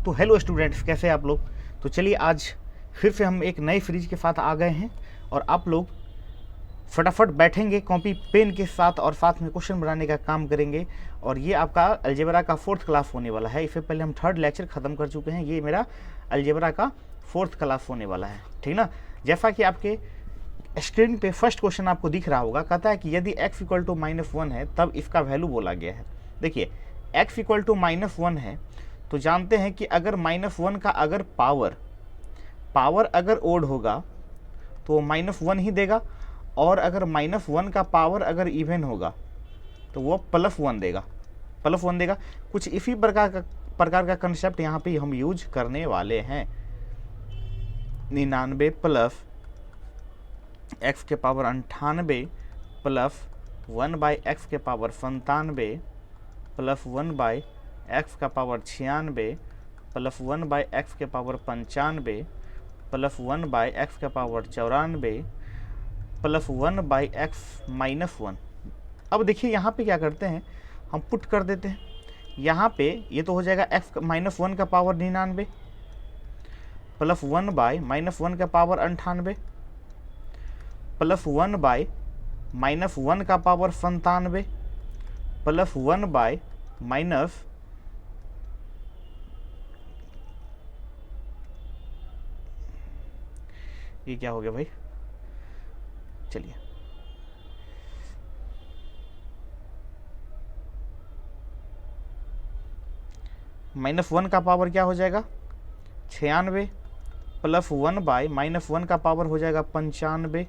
तो hello students, कैसे हैं आप लोग। तो चलिए आज फिर से हम एक नए सीरीज के साथ आ गए हैं और आप लोग फटाफट बैठेंगे कॉपी पेन के साथ और साथ में क्वेश्चन बनाने का काम करेंगे। और ये आपका अलजेब्रा का 4th क्लास होने वाला है। इससे पहले हम 3rd लेक्चर ख़त्म कर चुके हैं। ये मेरा अलजेब्रा का 4th क्लास होने वाला है, ठीक ना। जैसा कि आपके स्क्रीन पे फर्स्ट क्वेश्चन आपको दिख रहा होगा, कहता है कि यदि x इक्वल टू -1 है तब इसका वैल्यू बोला गया है। देखिए x इक्वल टू -1 है तो जानते हैं कि अगर -1 का अगर पावर अगर ओड होगा तो -1 ही देगा, और अगर -1 का पावर अगर इवन होगा तो वो +1 देगा, कुछ इसी प्रकार का कंसेप्ट यहाँ पे हम यूज करने वाले हैं। 99 प्लस x के पावर 98 प्लस 1/x के पावर 97 प्लस 1/x का पावर 96 प्लस 1/x के पावर 95 प्लस 1/x का पावर 94 प्लस 1/x -1। अब देखिए यहाँ पे क्या करते हैं, हम पुट कर देते हैं। यहाँ पे ये तो हो जाएगा x -1 का पावर 99 प्लस 1/-1 का पावर 98 प्लस 1/-1 का पावर 97 प्लस 1/- ये क्या हो गया भाई, चलिए -1 का पावर क्या हो जाएगा 96 प्लस 1/-1 का पावर हो जाएगा 95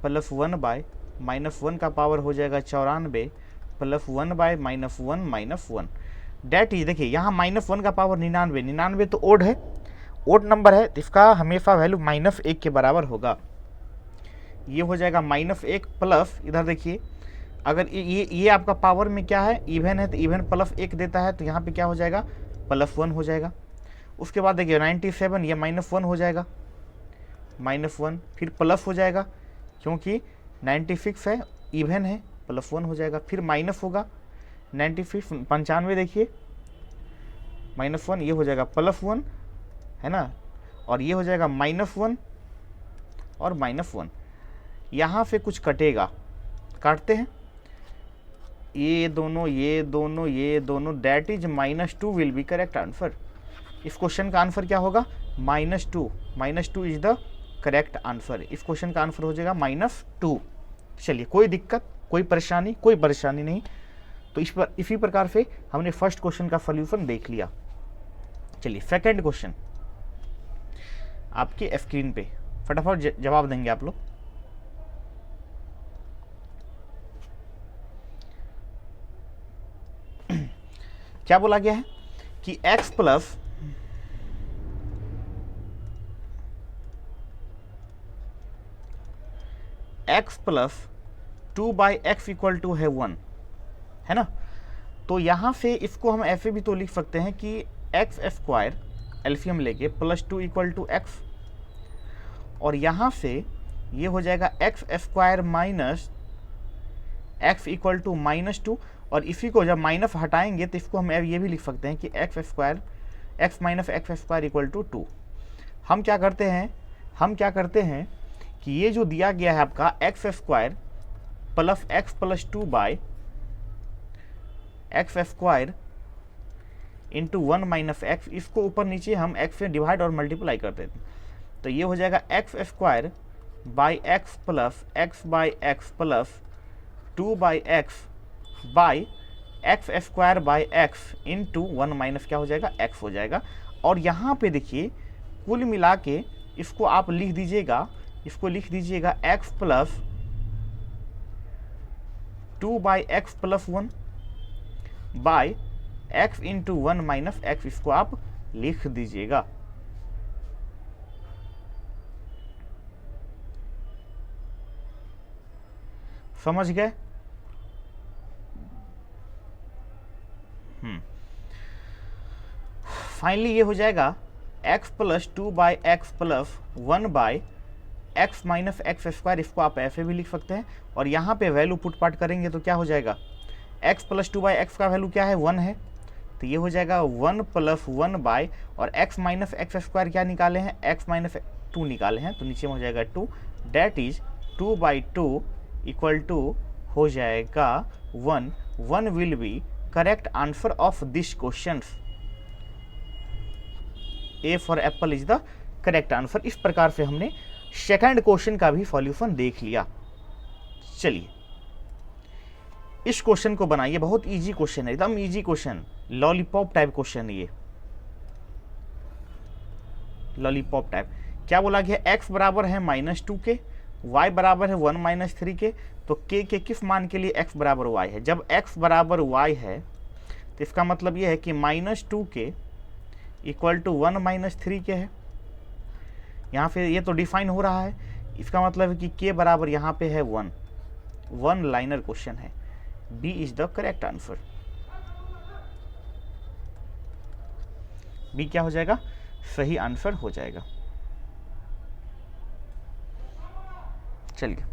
प्लस 1/-1 का पावर हो जाएगा 94 प्लस 1/-1 डेट इज। देखिए यहाँ -1 का पावर 99 तो ओड है, ओड नंबर है, तो इसका हमेशा वैल्यू -1 के बराबर होगा। ये हो जाएगा -1 प्लस, इधर देखिए अगर ये आपका पावर में क्या है इवन है तो इवन +1 देता है, तो यहाँ पे क्या हो जाएगा +1 हो जाएगा। उसके बाद देखिए 97 ये -1 हो जाएगा, -1 फिर प्लस हो जाएगा क्योंकि 96 है इवन है, +1 हो जाएगा। फिर माइनस होगा 95 देखिए -1 ये हो जाएगा +1 है ना, और ये हो जाएगा -1 और -1। यहाँ से कुछ कटेगा, काटते हैं ये दोनों that is -2 will be correct answer. इस क्वेश्चन का आंसर क्या होगा -2 इज द करेक्ट आंसर। इस क्वेश्चन का आंसर हो जाएगा -2। चलिए कोई दिक्कत कोई परेशानी नहीं। तो इसी प्रकार से हमने फर्स्ट क्वेश्चन का सॉल्यूशन देख लिया। चलिए सेकंड क्वेश्चन आपके स्क्रीन पे फटाफट जवाब देंगे आप लोग। क्या बोला गया है कि x plus (2/x) equal to है 1 है ना। तो यहाँ से इसको हम ऐसे भी तो लिख सकते हैं कि x² एलसीएम लेके +2 इक्वल टू x, और यहाँ से ये हो जाएगा x² minus x equal to -2, और इसी को जब माइनस हटाएंगे तो इसको हम ये भी लिख सकते हैं कि x - x² इक्वल टू 2। हम क्या करते हैं कि ये जो दिया गया है आपका x² plus x plus 2/x² into 1 - x, इसको ऊपर नीचे हम x से डिवाइड और मल्टीप्लाई कर देते हैं। तो ये हो जाएगा x² by x plus x/x plus 2/x by x² by x into 1 - क्या हो जाएगा x हो जाएगा। और यहाँ पे देखिए कुल मिला के इसको आप लिख दीजिएगा x plus 2/x plus 1 by x into 1 - x, इसको आप लिख दीजिएगा। समझ गए। फाइनली ये हो जाएगा x plus 2/x plus 1/x minus x²। इसको आप ऐसे भी लिख सकते हैं, और यहाँ पे वैल्यू पुट पाट करेंगे तो क्या हो जाएगा x प्लस 2/x का वैल्यू क्या है 1 है, तो ये हो जाएगा 1 + 1 बाय, और x माइनस एक्स स्क्वायर क्या निकाले हैं, x माइनस 2 निकाले हैं, तो नीचे में हो जाएगा 2, डेट इज 2/2 इक्वल टू हो जाएगा 1। 1 will be correct answer of this question. A for Apple is the correct answer. इस प्रकार से हमने सेकंड क्वेश्चन का भी सॉल्यूशन देख लिया। चलिए इस क्वेश्चन को बनाइए, बहुत इजी क्वेश्चन है, एकदम easy question, lollipop type question है ये, लॉलीपॉप टाइप। क्या बोला गया, x बराबर है -2 के, y बराबर है 1 - 3 के, तो k के किस मान के लिए x बराबर y है। जब x बराबर y है तो इसका मतलब ये है कि -2 के इक्वल टू 1 - 3 के है। यहाँ पे ये तो डिफाइन हो रहा है, इसका मतलब है कि k बराबर यहाँ पे है 1। 1 लाइनर क्वेश्चन है, B is the correct answer. B क्या हो जाएगा, सही आंसर हो जाएगा। चलिए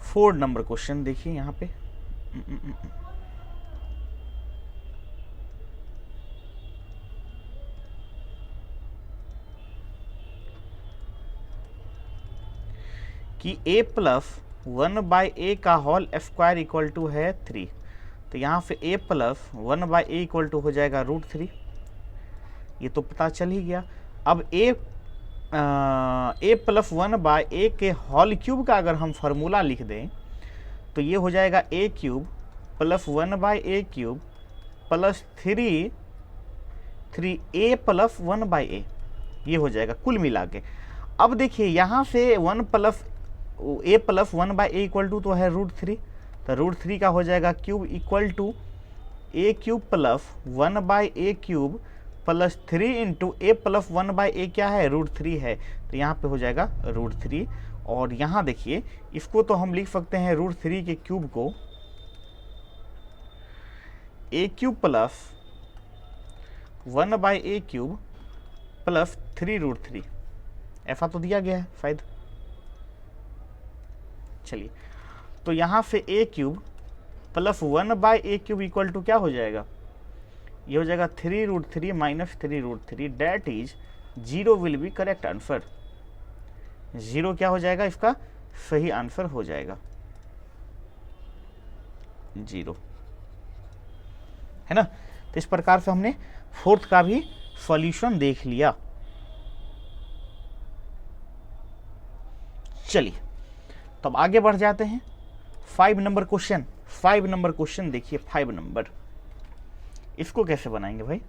फोर्थ नंबर क्वेश्चन देखिए यहाँ पे। कि a + 1/a का होल स्क्वायर इक्वल टू है 3, तो यहाँ पे a + 1/a इक्वल टू हो जाएगा √3, ये तो पता चल ही गया। अब a + 1/a के होल क्यूब का अगर हम फार्मूला लिख दें तो ये हो जाएगा a³ + 1/a³ + 3a + 1/a, ये हो जाएगा कुल मिला के। अब देखिए यहाँ से a + 1/a इक्वल टू तो है √3, तो √3 का हो जाएगा cube equal to a³ + 1/a³ + 3 × a + 1/a क्या है, √3 है, तो यहाँ पे हो जाएगा √3। और यहाँ देखिए इसको तो हम लिख सकते हैं √3 के क्यूब को a³ + 1/a³ + 3√3, ऐसा तो दिया गया है शायद। चलिए तो यहाँ से a³ + 1/a³ इक्वल टू क्या हो जाएगा, ये हो जाएगा 3√3 - 3√3, that is 0 will be correct answer. 0 क्या हो जाएगा, इसका सही आंसर हो जाएगा 0, है ना। तो इस प्रकार से हमने फोर्थ का भी सॉल्यूशन देख लिया। चलिए तो अब आगे बढ़ जाते हैं। 5 नंबर क्वेश्चन, 5 नंबर क्वेश्चन देखिए, 5 नंबर, इसको कैसे बनाएंगे भाई।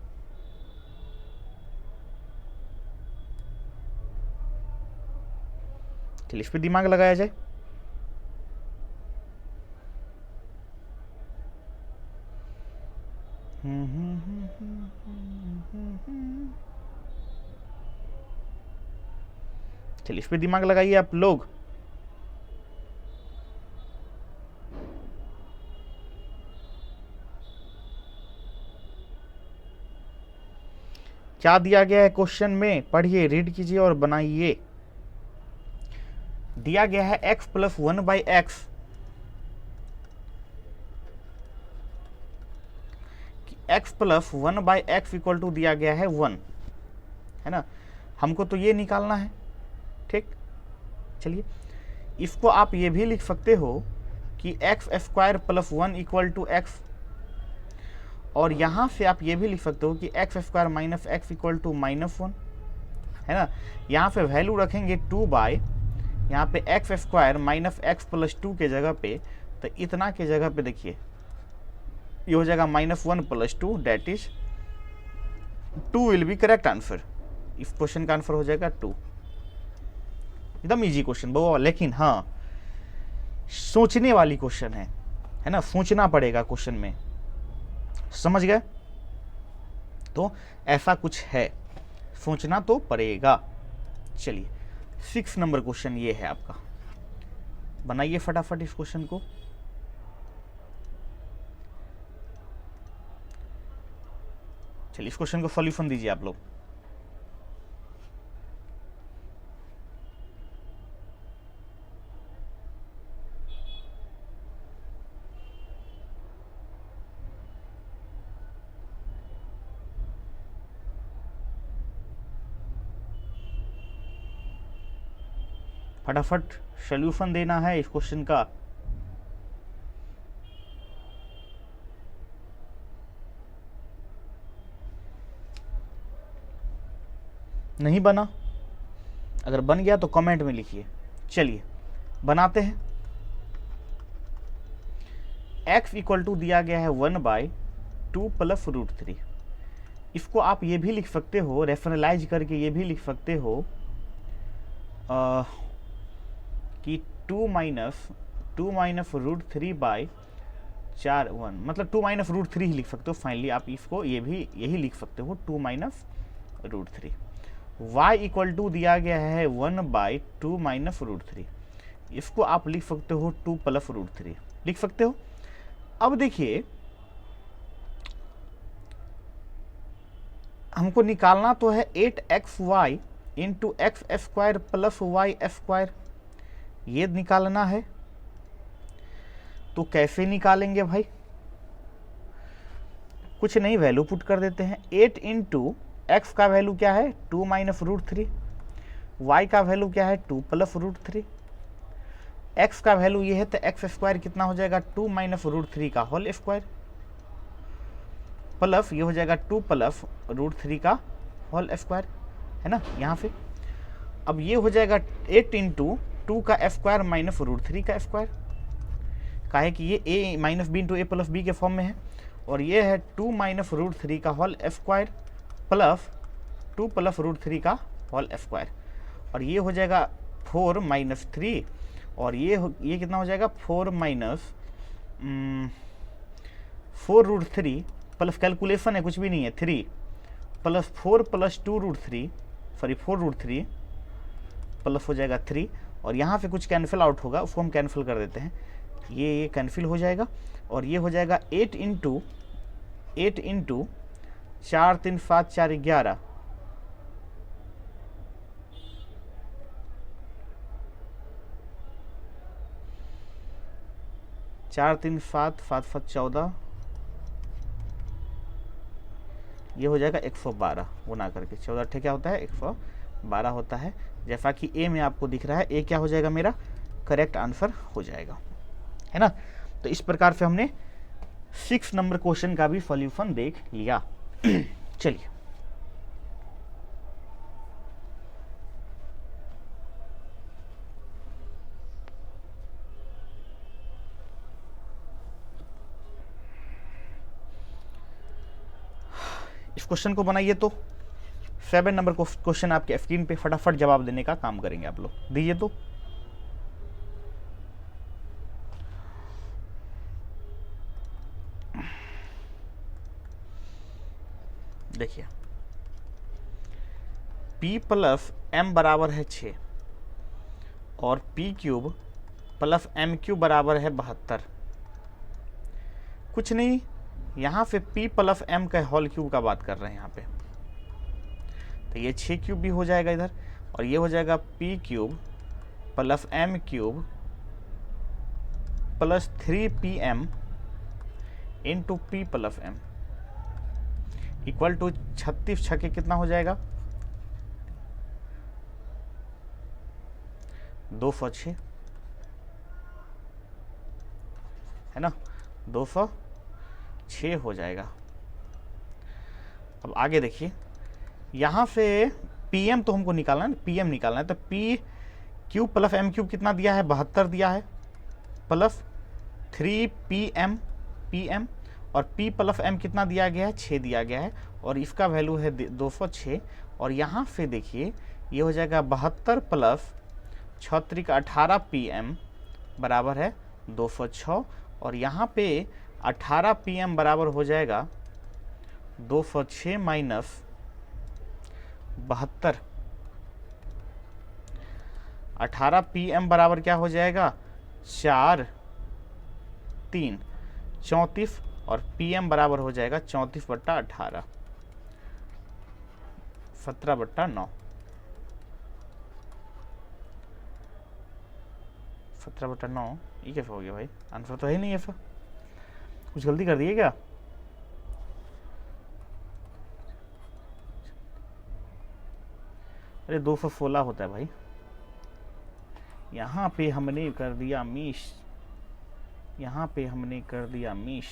चलिए इस पर दिमाग लगाया जाए। चलिए इस पर दिमाग लगाइए आप लोग। क्या दिया गया है क्वेश्चन में, पढ़िए, रीड कीजिए और बनाइए। दिया गया है x + 1/x, x + 1/x equal to दिया गया है 1, है ना। हमको तो ये निकालना है, ठीक। चलिए इसको आप ये भी लिख सकते हो कि x² + 1 इक्वल टू x, और यहाँ से आप ये भी लिख सकते हो कि x² - x इक्वल टू -1, है ना। यहाँ पे वैल्यू रखेंगे 2 बाय, यहाँ पे x² - x + 2 के जगह पे, तो इतना के जगह पे देखिए ये हो जाएगा -1 + 2, that is 2 will be correct answer. इस क्वेश्चन का आंसर हो जाएगा 2। एकदम इजी क्वेश्चन वो, लेकिन हाँ सोचने वाली क्वेश्चन है ना, सोचना पड़ेगा क्वेश्चन में, समझ गए। तो ऐसा कुछ है, सोचना तो पड़ेगा। चलिए 6 नंबर क्वेश्चन ये है आपका, बनाइए फटाफट इस क्वेश्चन को। चलिए इस क्वेश्चन को सॉल्यूशन दीजिए आप लोग। फटाफट सॉल्यूशन देना है इस क्वेश्चन का। नहीं बना? अगर बन गया तो कमेंट में लिखिए। चलिए बनाते हैं। x इक्वल टू दिया गया है 1/2 प्लस √3। इसको आप ये भी लिख सकते हो, रेफरलाइज करके ये भी लिख सकते हो कि 2 माइनस √3/4 मतलब 2 माइनस √3 ही लिख सकते हो। फाइनली आप इसको ये भी यही लिख सकते हो 2 माइनस √3। y इक्वल टू दिया गया है 1/2 माइनस √3। इसको आप लिख सकते हो 2 प्लस √3 लिख सकते हो। अब देखिए हमको निकालना तो है 8xy into X square plus Y square, ये निकालना है। तो कैसे निकालेंगे भाई? कुछ नहीं, वैल्यू पुट कर देते हैं। 8 इंटू एक्स का वैल्यू क्या है 2 माइनस √3, वाई का वैल्यू क्या है 2 प्लस √3, एक्स का वैल्यू ये है तो एक्स स्क्वायर कितना हो जाएगा 2 माइनस √3 का होल स्क्वायर प्लस ये हो जाएगा 2 प्लस √3 का होल स्क्वायर, है ना यहाँ पे। अब ये हो जाएगा 8 इंटू 2 का स्क्वायर माइनस √3 का स्क्वायर, काहे कि ये a minus B into A plus B के फॉर्म में है, और ये है 2 माइनस √3 का होल स्क्वायर प्लस 2 प्लस √3 का होल स्क्वायर, और ये हो जाएगा 4 माइनस 3, और ये कितना हो जाएगा 4 माइनस 4√3 प्लस कैलकुलेशन है कुछ भी नहीं है 3 प्लस 4 प्लस 2√3 सॉरी 4√3 प्लस हो जाएगा 3, और यहाँ पे कुछ कैंसिल आउट होगा उसको हम कैंसिल कर देते हैं, ये कैंसिल हो जाएगा, और ये हो जाएगा 8 इंटू 4 3 7 4 11 4 3 7 7 7 14, ये हो जाएगा 112 गुना करके 14 ठे क्या होता है 112 होता है, जैसा कि ए में आपको दिख रहा है। ए क्या हो जाएगा मेरा करेक्ट आंसर हो जाएगा, है ना। तो इस प्रकार से हमने 6 नंबर क्वेश्चन का भी सॉल्यूशन देख लिया। चलिए इस क्वेश्चन को बनाइए। तो 7 नंबर क्वेश्चन आपके स्क्रीन पे, फटाफट जवाब देने का काम करेंगे आप लोग, दीजिए। तो देखिए p प्लस m बराबर है 6 और p cube plus m cube बराबर है 72। कुछ नहीं, यहाँ पे p प्लस m का होल क्यूब का बात कर रहे हैं यहाँ पे, तो ये 6 क्यूब भी हो जाएगा इधर, और ये हो जाएगा p cube plus m cube plus 3pm into p plus m equal to 36 छके कितना हो जाएगा 206, है ना, 206 हो जाएगा। अब आगे देखिए, यहाँ से pm तो हमको निकालना है, pm निकालना है, तो p cube plus m cube कितना दिया है 72 दिया है, प्लस 3pm pm, और p प्लस m कितना दिया गया है 6 दिया गया है, और इसका वैल्यू है 206, और यहाँ से देखिए ये हो जाएगा 72 प्लस 6 का 18 pm बराबर है 206, और यहाँ पे 18 pm बराबर हो जाएगा 206 माइनस 72, 18 pm बराबर क्या हो जाएगा 4 3 34, और pm बराबर हो जाएगा 34/18 17/9 17/9। ये कैसे हो गया भाई, आंसर तो है नहीं ऐसा, कुछ गलती कर दिए क्या? अरे 216 होता है भाई, यहाँ पे हमने कर दिया मिस, यहाँ पे हमने कर दिया मिस।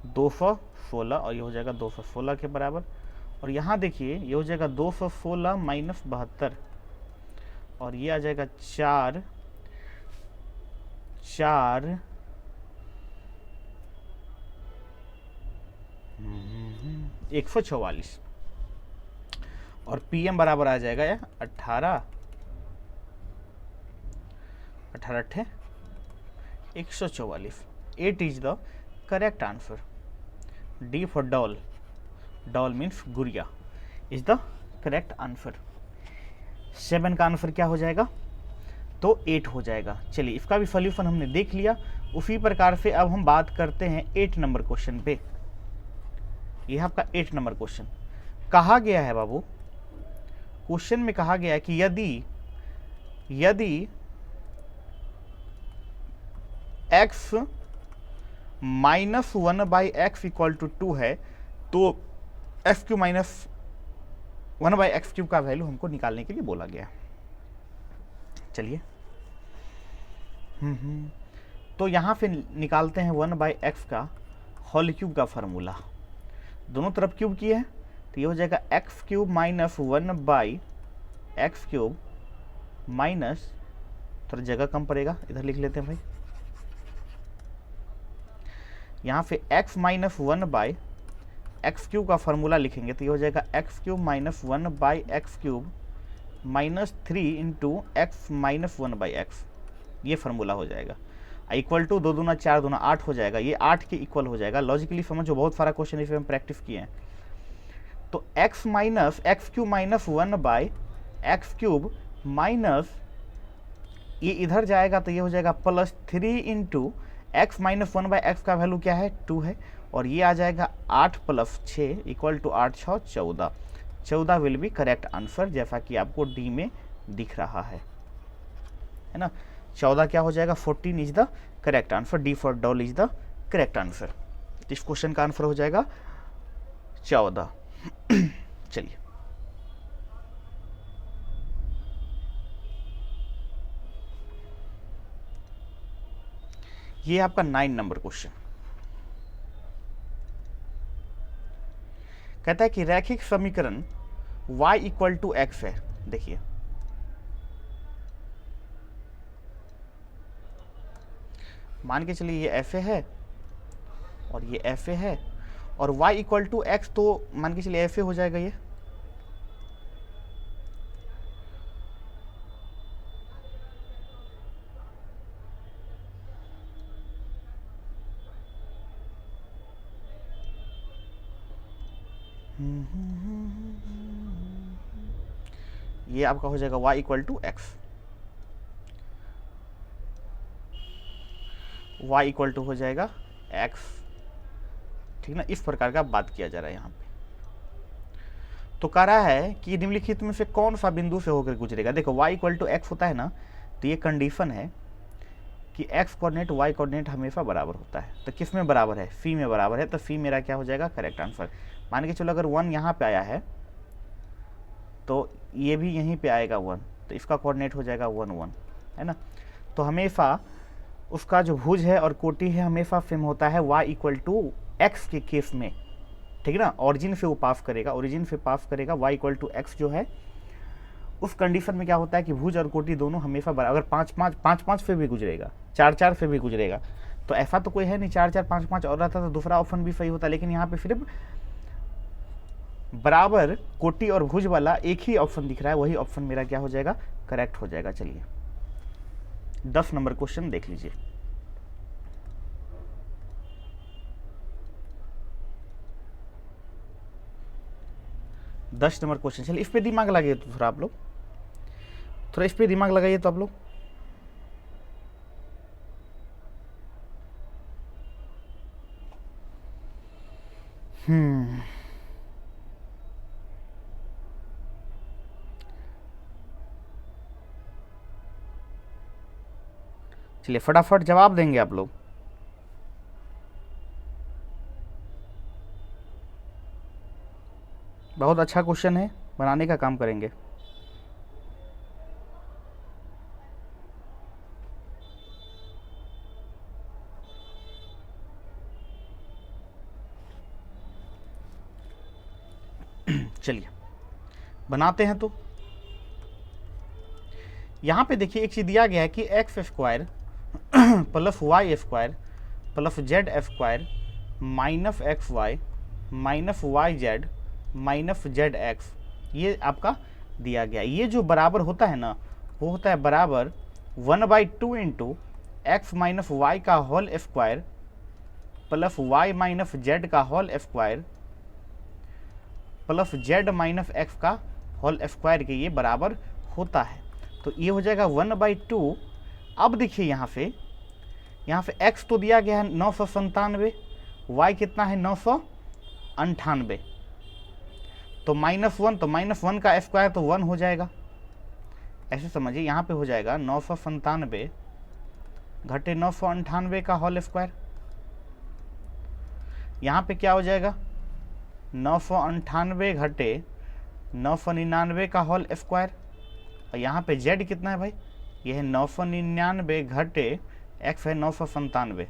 दो सौ सोलह और ये हो जाएगा 216 के बराबर। और यहाँ देखिए ये हो जाएगा 216 माइनस 72 और ये आ जाएगा 4 4 144 और पीएम बराबर आ जाएगा या 18 18 144। 8 is the correct answer. D for doll, doll means गुड़िया, इज द करेक्ट आंसर। 7 का आंसर क्या हो जाएगा? तो 8 हो जाएगा। चलिए इसका भी सॉल्यूशन हमने देख लिया। उसी प्रकार से अब हम बात करते हैं 8 नंबर क्वेश्चन पे। यह आपका 8 नंबर क्वेश्चन कहा गया है बाबू, क्वेश्चन में कहा गया है कि यदि x minus 1/x equal to 2 है तो f³ माइनस 1/x³ का वैल्यू हमको निकालने के लिए बोला गया। चलिए तो यहां पे निकालते हैं 1/x का होल क्यूब का फॉर्मूला। दोनों तरफ क्यूब किए हैं तो ये हो जाएगा x³ माइनस 1/x³ माइनस, थोड़ा जगह कम पड़ेगा, इधर लिख लेते हैं भाई। यहाँ पे x माइनस 1/x³ का फॉर्मूला लिखेंगे तो ये हो जाएगा x³ minus 1/x³ minus 3 into x minus 1/x, ये फार्मूला हो जाएगा। इक्वल टू 2 दूना 4 दूना 8 हो जाएगा, ये 8 के इक्वल हो जाएगा। लॉजिकली समझो, बहुत सारा क्वेश्चन इस हम प्रैक्टिस किए हैं। तो x minus x³ minus 1/x³ minus ये इधर जाएगा तो ये हो जाएगा plus 3 into x minus 1/x का वैल्यू क्या है? 2 है। और ये आ जाएगा 8 plus 6 equal to 8 6 14। 14 will be correct answer, जैसा कि आपको डी में दिख रहा है ना। 14 क्या हो जाएगा? 14 is the correct answer. D for doll is the correct answer. इस क्वेश्चन का आंसर हो जाएगा 14। चलिए ये आपका 9 नंबर क्वेश्चन कहता है कि रैखिक समीकरण y इक्वल टू एक्स है। देखिए मान के चलिए ये एफ है और ये एफ है और y इक्वल टू एक्स, तो मान के चलिए एफ हो जाएगा ये। ये आपका हो जाएगा y equal to X, y equal to हो जाएगा x, ठीक ना। इस प्रकार का बात किया जा रहा है यहाँ पे। तो कह रहा है कि निम्नलिखित में से कौन सा बिंदु से होकर गुजरेगा। देखो y इक्वल टू एक्स होता है ना, तो ये कंडीशन है कि x कोऑर्डिनेट y कोऑर्डिनेट हमेशा बराबर होता है। तो किस में बराबर है? सी में बराबर है। तो सी मेरा क्या हो जाएगा? Correct answer. मान के चलो अगर 1 यहाँ पे आया है तो ये भी यहीं पे आएगा 1, तो इसका कोऑर्डिनेट हो जाएगा 1 1, है ना। तो हमेशा उसका जो भुज है और कोटि है हमेशा सेम होता है y इक्वल टू एक्स के केस में, ठीक है ना। ओरिजिन से वो पास करेगा, ओरिजिन से पास करेगा y इक्वल टू एक्स जो है, उस कंडीशन में क्या होता है कि भुज और कोटि दोनों हमेशा बराबर। अगर 5 5 से भी गुजरेगा, 4 4 से भी गुजरेगा, तो ऐसा तो कोई है नहीं 4 4 5 5 और रहता तो दूसरा ऑप्शन भी सही होता। लेकिन यहाँ पे सिर्फ बराबर कोटि और भुज वाला एक ही ऑप्शन दिख रहा है, वही ऑप्शन मेरा क्या हो जाएगा? करेक्ट हो जाएगा। चलिए 10 नंबर क्वेश्चन देख लीजिए। दस नंबर क्वेश्चन, चलिए इस पे दिमाग लगाइए तो थोड़ा आप लोग, थोड़ा इस पे दिमाग लगाइए तो आप लोग। चलिए फटाफट जवाब देंगे आप लोग। बहुत अच्छा क्वेश्चन है, बनाने का काम करेंगे। चलिए बनाते हैं। तो यहां पे देखिए एक चीज दिया गया है कि X square plus Y square plus Z square minus X Y minus Y Z minus Z X, ये आपका दिया गया। ये जो बराबर होता है ना, वो होता है बराबर 1/2 इंटू एक्स माइनस वाई का whole square plus y minus z का whole square plus z minus x का होल स्क्वायर के ये बराबर होता है। तो ये हो जाएगा 1/2। अब देखिए यहाँ पे x तो दिया गया है 997, y कितना है 998, तो -1, तो -1 का स्क्वायर तो 1 हो जाएगा। ऐसे समझिए यहाँ पे हो जाएगा 997 घटे 998 का होल स्क्वायर। यहाँ पे क्या हो जाएगा 998 घटे 999 का होल स्क्वायर। और यहाँ पे z कितना है भाई, ये है 999 घटे x है 997,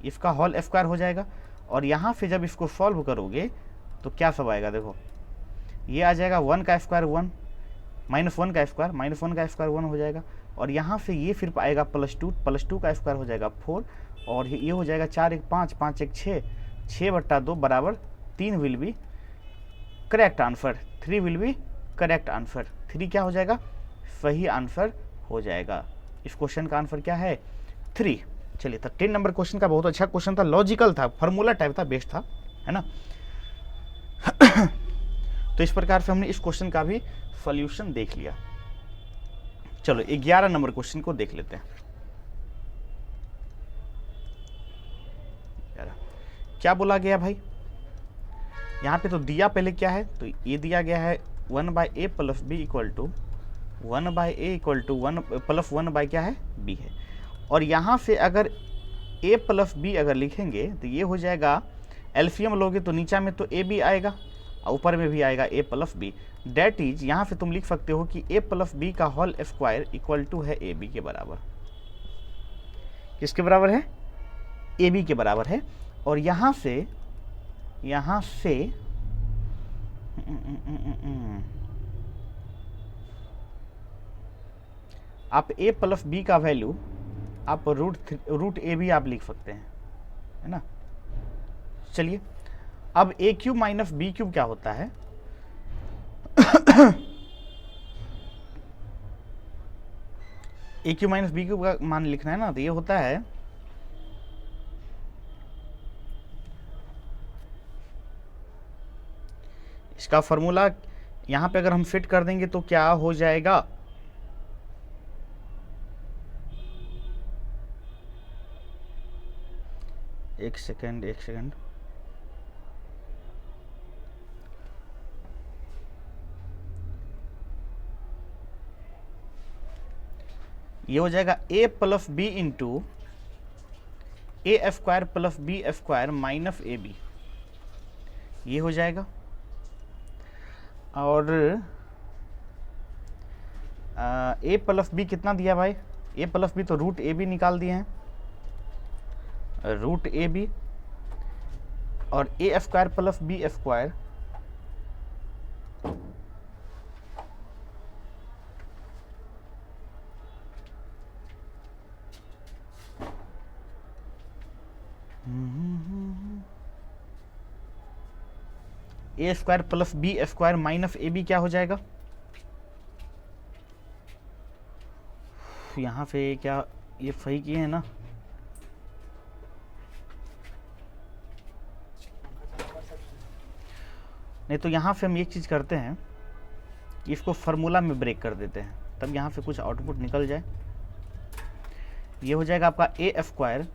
इसका होल स्क्वायर हो जाएगा। और यहाँ पे जब इसको सॉल्व करोगे तो क्या सब आएगा, देखो ये आ जाएगा 1 का स्क्वायर 1, -1 का स्क्वायर, -1 का स्क्वायर 1 हो जाएगा। और यहाँ से ये फिर आएगा +2 का स्क्वायर हो जाएगा 4, और ये हो जाएगा 4 1 5 5 1 6, 6/2 बराबर 3 will be correct answer, 3 will be correct answer. 3 क्या हो जाएगा, सही आंसर हो जाएगा। इस क्वेश्चन का आंसर क्या है 3। चलिए तो 10 नंबर क्वेश्चन का बहुत अच्छा क्वेश्चन था, लॉजिकल था, फार्मूला टाइप था, बेस्ट था, है ना। तो इस प्रकार से हमने इस क्वेश्चन का भी सॉल्यूशन देख लिया। चलो 11 नंबर क्वेश्चन को देख लेते हैं। क्या बोला गया भाई, यहाँ पे तो दिया पहले क्या है, तो ये दिया गया है 1/a plus b equal to 1/a equal to 1 plus 1 क्या है b है। और यहाँ से अगर a प्लस b अगर लिखेंगे तो ये हो जाएगा, एलसीएम लोगे तो नीचा में तो a b आएगा और ऊपर में भी आएगा a plus b। That is यहाँ से तुम लिख सकते हो कि a प्लस b का होल स्क्वायर इक्वल टू है ए बी के बराबर। किसके बराबर है, ए बी के बराबर है। और यहाँ से आप a प्लस b का वैल्यू आप रूट ए भी आप लिख सकते हैं, है ना। चलिए अब ए क्यूब माइनस बी क्यूब क्या होता है, ए क्यूब माइनस बी क्यूब का मान लिखना है ना, तो ये होता है इसका फॉर्मूला यहां पे अगर हम फिट कर देंगे तो क्या हो जाएगा, एक सेकेंड ये हो जाएगा a plus B into A square plus B square minus A B, ये हो जाएगा। और a प्लस बी कितना दिया भाई, a प्लस बी तो रूट ए बी निकाल दिए हैं, रूट ए बी, और a square plus B square a square plus B square minus A b क्या हो जाएगा, यहाँ पे क्या ये सही किए हैं ना, नहीं तो यहाँ पे हम एक चीज़ करते हैं कि इसको फार्मूला में ब्रेक कर देते हैं, तब यहाँ से कुछ आउटपुट निकल जाए। ये हो जाएगा आपका a square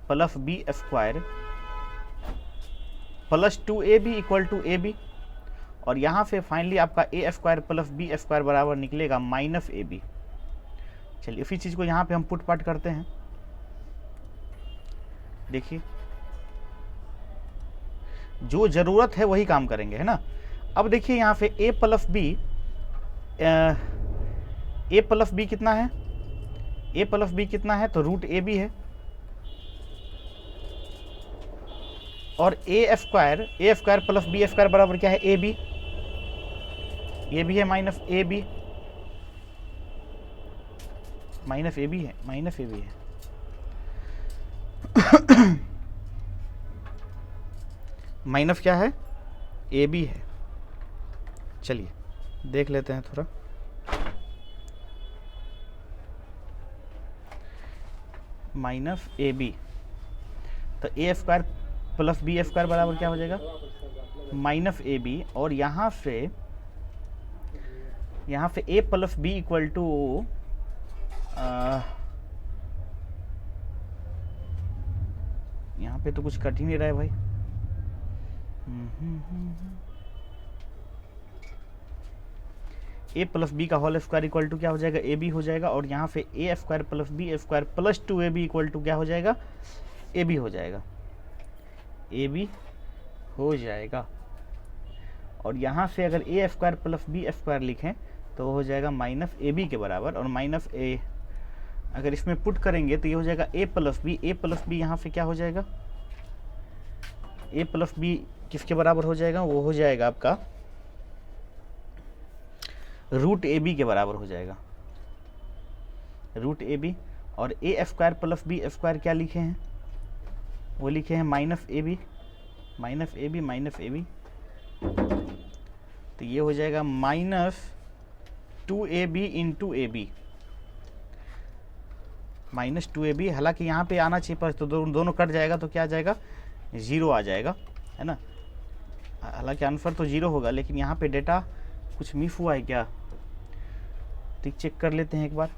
plus B square plus 2ab equal to a b, और यहाँ से फाइनली आपका a square plus B square बराबर निकलेगा माइनस ए बी। चलिए इसी चीज़ को यहाँ पे हम पुट पाट करते हैं। देखिए जो ज़रूरत है वही काम करेंगे, है ना। अब देखिए यहाँ पे a प्लस बी कितना है, a प्लस बी कितना है, तो रूट ए बी है, और a square plus B square बराबर क्या है, ए बी है माइनस ए बी है, माइनस क्या है, ए बी है। चलिए देख लेते हैं थोड़ा। माइनस ए बी, तो ए स्क्वायर प्लस बी स्क्वायर बराबर क्या हो जाएगा, माइनस ए बी, और यहाँ से ए प्लस बी इक्वल टू यहाँ पे तो कुछ कट ही नहीं रहा है भाई। ए प्लस बी का होल स्क्वायर इक्वल टू क्या हो जाएगा, ए बी हो जाएगा, और यहाँ पे a square plus B square plus 2ab equal to क्या हो जाएगा, ए बी हो जाएगा, और यहाँ से अगर ए स्क्वायर प्लस बी स्क्वायर लिखें तो हो जाएगा माइनस ए बी के बराबर, और माइनस ए अगर इसमें पुट करेंगे तो ये हो जाएगा ए प्लस बी यहाँ पे क्या हो जाएगा, ए प्लस बी किसके बराबर हो जाएगा, वो हो जाएगा आपका रूट ए बी के बराबर हो जाएगा, रूट ए बी, और a square plus B square क्या लिखे हैं, वो लिखे हैं माइनस ए बी, तो ये हो जाएगा minus 2ab into A B, हालांकि यहाँ पे आना चाहिए पर तो दोनों कट जाएगा तो क्या आ जाएगा, 0 आ जाएगा, है ना। हालांकि आंसर तो 0 होगा, लेकिन यहाँ पे डेटा कुछ मिस हुआ है क्या, तो चेक कर लेते हैं एक बार।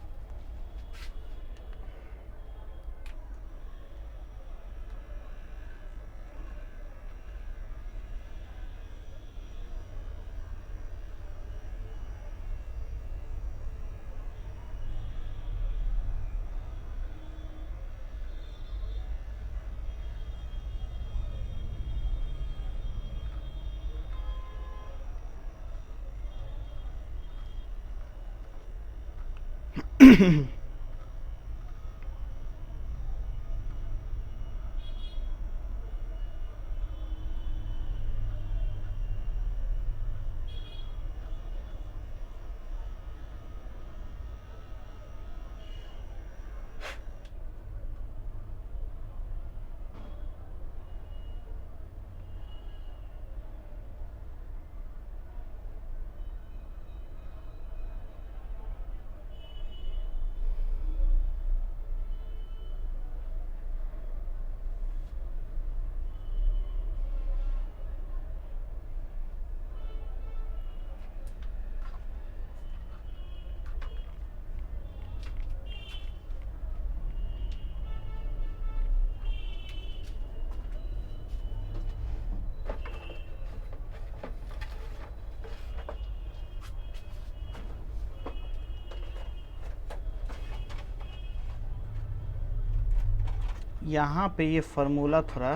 यहाँ पे ये फार्मूला थोड़ा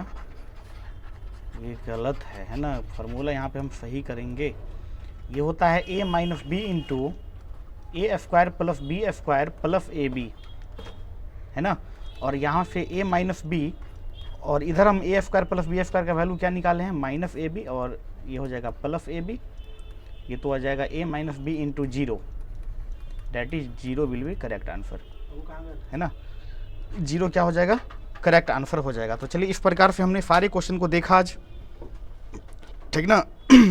ये गलत है ना, फार्मूला यहाँ पे हम सही करेंगे। ये होता है a minus B into A square plus B square plus A B, है ना, और यहाँ से a माइनस बी, और इधर हम ए स्क्वायर प्लस बी स्क्वायर का वैल्यू क्या निकाले हैं, माइनस ए बी, और ये हो जाएगा प्लस ए बी, ये तो आ जाएगा a minus B into 0, that is 0 will be correct answer, है ना, 0 क्या हो जाएगा, करेक्ट आंसर हो जाएगा। तो चलिए इस प्रकार से हमने सारे क्वेश्चन को देखा आज, ठीक ना।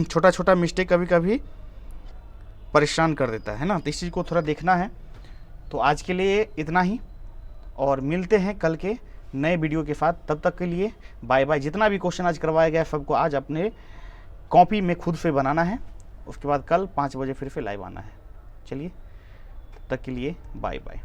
छोटा छोटा मिस्टेक कभी कभी परेशान कर देता है ना, तो इस चीज़ को थोड़ा देखना है। तो आज के लिए इतना ही, और मिलते हैं कल के नए वीडियो के साथ। तब तक के लिए बाय बाय। जितना भी क्वेश्चन आज करवाया गया सबको आज अपने कॉपी में खुद से बनाना है, उसके बाद कल 5 बजे फिर से लाइव आना है। चलिए तब तक के लिए बाय बाय।